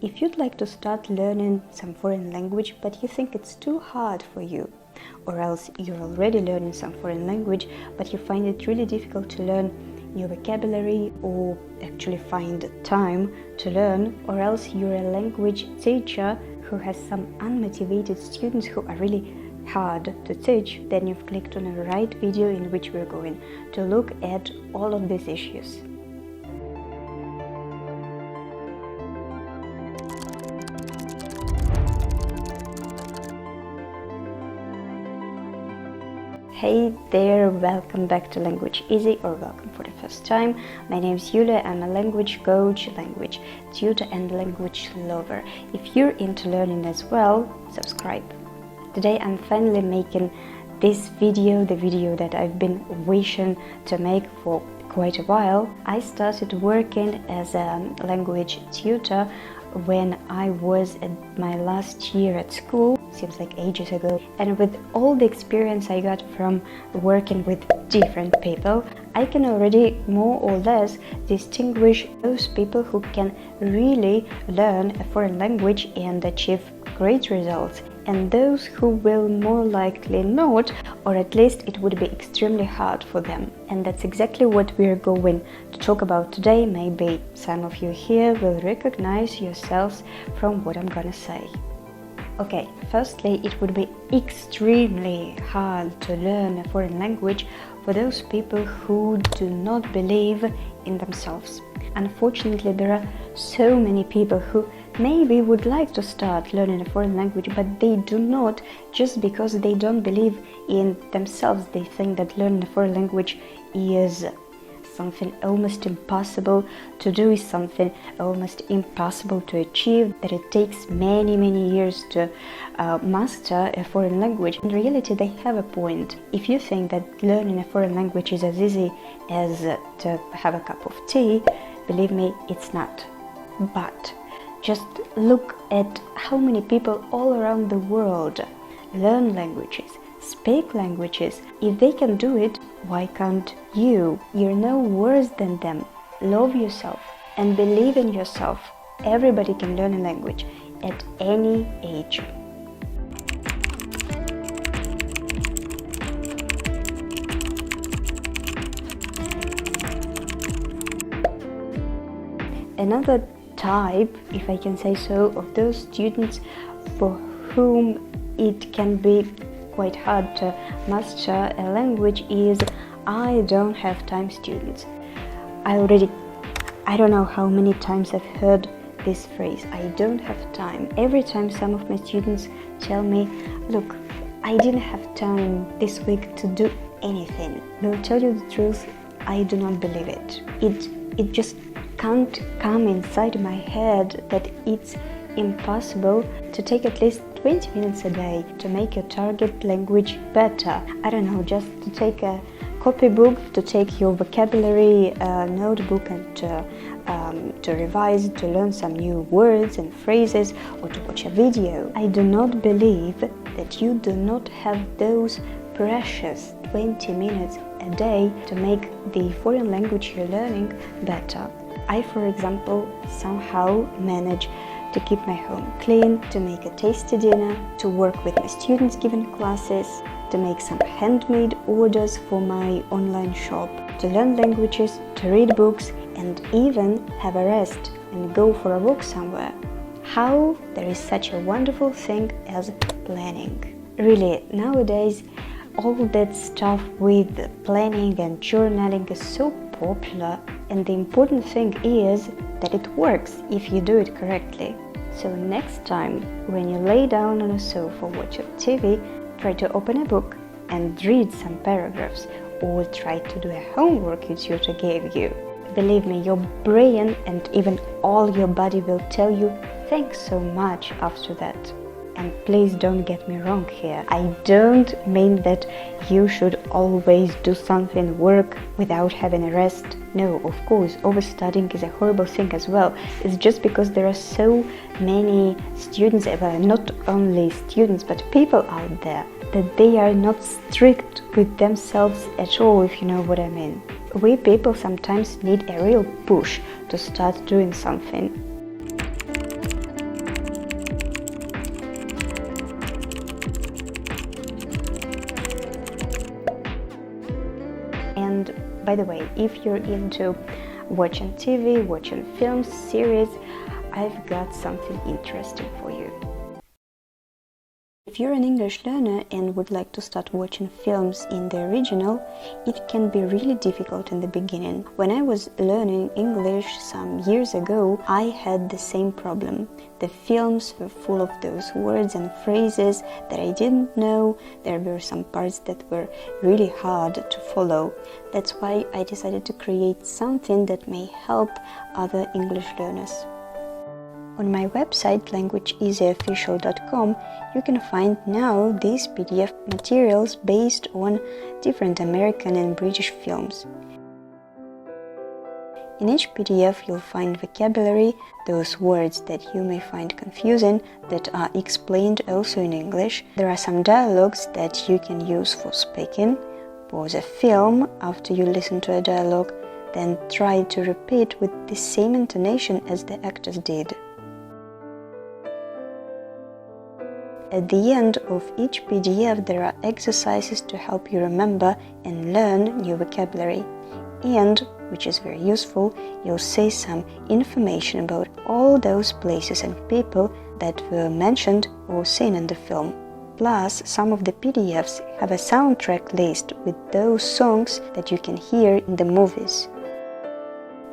If you'd like to start learning some foreign language but you think it's too hard for you, or else you're already learning some foreign language but you find it really difficult to learn new vocabulary or actually find time to learn, or else you're a language teacher who has some unmotivated students who are really hard to teach, then you've clicked on the right video in which we're going to look at all of these issues. Hey there, welcome back to LanguageEasy, or welcome for the first time. My name is Yulia. I'm a language coach, language tutor and language lover. If you're into learning as well, subscribe. Today I'm finally making this video, the video that I've been wishing to make for quite a while. I started working as a language tutor when I was at my last year at school, seems like ages ago, and with all the experience I got from working with different people, I can already more or less distinguish those people who can really learn a foreign language and achieve great results, and those who will more likely not, or at least it would be extremely hard for them. And that's exactly what we're going to talk about today. Maybe some of you here will recognize yourselves from what I'm gonna say. Okay, firstly, it would be extremely hard to learn a foreign language for those people who do not believe in themselves. Unfortunately, there are so many people who maybe would like to start learning a foreign language, but they do not, just because they don't believe in themselves. They think that learning a foreign language is something almost impossible to do, is something almost impossible to achieve, that it takes many years to master a foreign language. In reality, they have a point. If you think that learning a foreign language is as easy as to have a cup of tea, believe me, it's not. But just look at how many people all around the world learn languages, speak languages. If they can do it, why can't you? You're no worse than them. Love yourself and believe in yourself. Everybody can learn a language at any age. Another type, if I can say so, of those students for whom it can be quite hard to master a language is I don't have time students. I don't know how many times I've heard this phrase, I don't have time. Every time some of my students tell me, look, I didn't have time this week to do anything. I'll tell you the truth, I do not believe it. It just can't come inside my head that it's impossible to take at least 20 minutes a day to make your target language better. I don't know, just to take a copybook, to take your vocabulary notebook and to revise, to learn some new words and phrases, or to watch a video. I do not believe that you do not have those precious 20 minutes a day to make the foreign language you're learning better. I, for example, somehow manage to keep my home clean, to make a tasty dinner, to work with my students giving classes, to make some handmade orders for my online shop, to learn languages, to read books, and even have a rest and go for a walk somewhere. How there is such a wonderful thing as planning. Really, nowadays, all that stuff with planning and journaling is so popular, and the important thing is that it works if you do it correctly. So next time when you lay down on a sofa watching TV, try to open a book and read some paragraphs, or try to do a homework your tutor gave you. Believe me, your brain and even all your body will tell you thanks so much after that. And please don't get me wrong here. I don't mean that you should always do something, work, without having a rest. No, of course, overstudying is a horrible thing as well. It's just because there are so many students, not only students, but people out there, that they are not strict with themselves at all, if you know what I mean. We people sometimes need a real push to start doing something. By the way, if you're into watching TV, watching films, series, I've got something interesting for you. If you're an English learner and would like to start watching films in the original, it can be really difficult in the beginning. When I was learning English some years ago, I had the same problem. The films were full of those words and phrases that I didn't know. There were some parts that were really hard to follow. That's why I decided to create something that may help other English learners. On my website LanguageEasyOfficial.com you can find now these PDF materials based on different American and British films. In each PDF you'll find vocabulary, those words that you may find confusing that are explained also in English. There are some dialogues that you can use for speaking. Pause a film after you listen to a dialogue, then try to repeat with the same intonation as the actors did. At the end of each PDF there are exercises to help you remember and learn new vocabulary. And, which is very useful, you'll see some information about all those places and people that were mentioned or seen in the film. Plus, some of the PDFs have a soundtrack list with those songs that you can hear in the movies.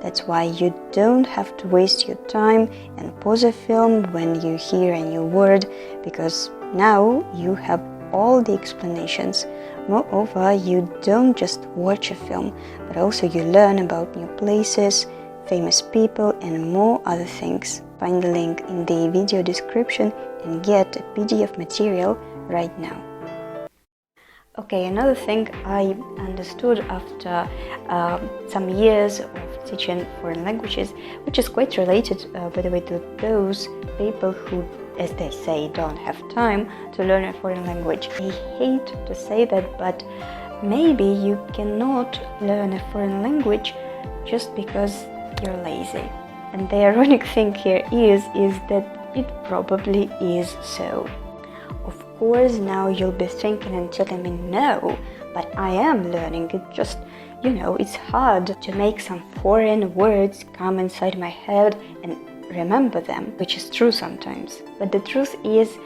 That's why you don't have to waste your time and pause a film when you hear a new word, because now you have all the explanations. Moreover, you don't just watch a film, but also you learn about new places, famous people and more other things. Find the link in the video description and get a PDF material right now. Okay, another thing I understood after some years of teaching foreign languages, which is quite related, by the way, to those people who, as they say, don't have time to learn a foreign language. I hate to say that, but maybe you cannot learn a foreign language just because you're lazy. And the ironic thing here is that it probably is so. Of course, now you'll be thinking and telling me, no, but I am learning. It just, it's hard to make some foreign words come inside my head and remember them, which is true sometimes. But the truth is,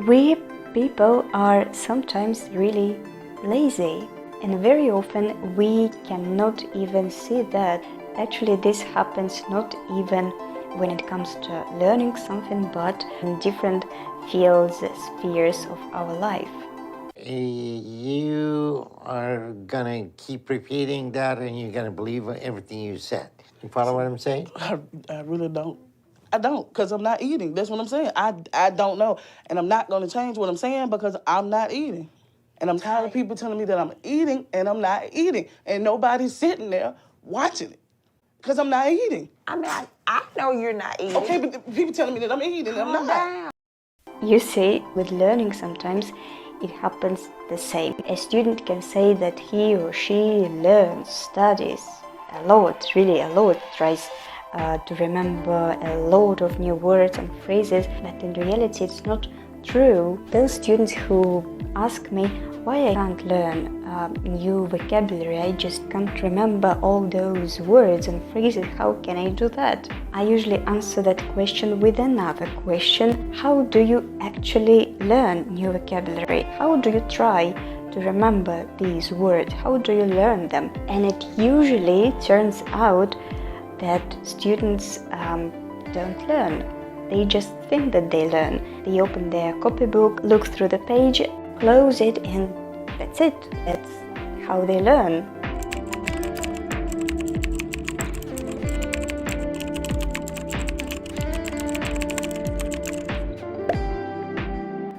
we people are sometimes really lazy, and very often we cannot even see that. Actually, this happens not even when it comes to learning something, but in different fields, spheres of our life. You are gonna keep repeating that and you're gonna believe everything you said. You follow what I'm saying? I really don't. I don't, because I'm not eating. That's what I'm saying. I don't know. And I'm not going to change what I'm saying because I'm not eating. And I'm tired of people telling me that I'm eating and I'm not eating. And nobody's sitting there watching it because I'm not eating. I mean, I know you're not eating. Okay, but people telling me that I'm eating and I'm not. Down. You see, with learning sometimes it happens the same. A student can say that he or she learns, studies a lot, really a lot, tries to remember a lot of new words and phrases, but in reality it's not true. Those students who ask me why I can't learn new vocabulary, I just can't remember all those words and phrases, how can I do that? I usually answer that question with another question. How do you actually learn new vocabulary? How do you try to remember these words? How do you learn them? And it usually turns out that students don't learn. They just think that they learn. They open their copybook, look through the page, close it, and that's it. That's how they learn.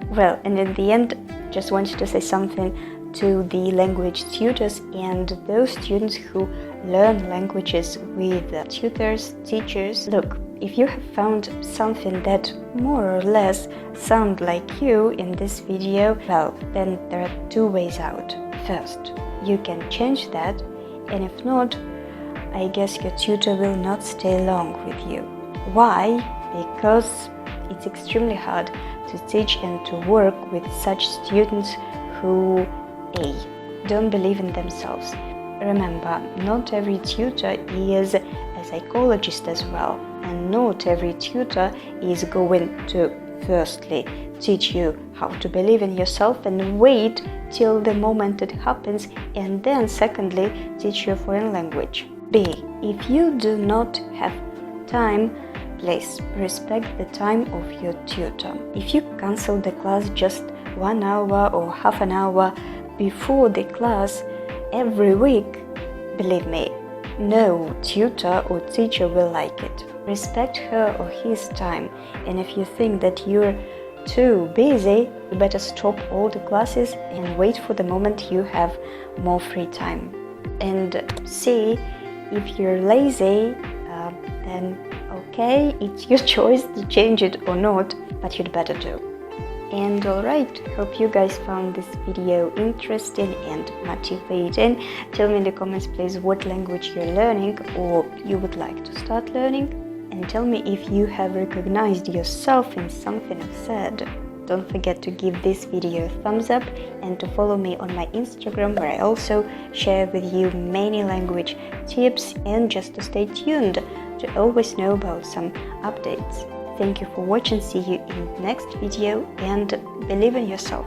Well, and in the end, just wanted to say something to the language tutors and those students who learn languages with tutors, teachers. Look, if you have found something that more or less sound like you in this video, well, then there are two ways out. First, you can change that, and if not, I guess your tutor will not stay long with you. Why? Because it's extremely hard to teach and to work with such students who A. don't believe in themselves, remember, not every tutor is a psychologist as well, and not every tutor is going to firstly teach you how to believe in yourself and wait till the moment it happens, and then secondly teach you a foreign language. B. If you do not have time, please respect the time of your tutor. If you cancel the class just 1 hour or half an hour before the class every week, believe me, no tutor or teacher will like it. Respect her or his time, and if you think that you're too busy, you better stop all the classes and wait for the moment you have more free time. And C, if you're lazy, then okay, it's your choice to change it or not, but you'd better do. And alright, hope you guys found this video interesting and motivating. Tell me in the comments please what language you're learning or you would like to start learning. And tell me if you have recognized yourself in something I've said. Don't forget to give this video a thumbs up and to follow me on my Instagram, where I also share with you many language tips, and just to stay tuned to always know about some updates. Thank you for watching, see you in the next video, and believe in yourself.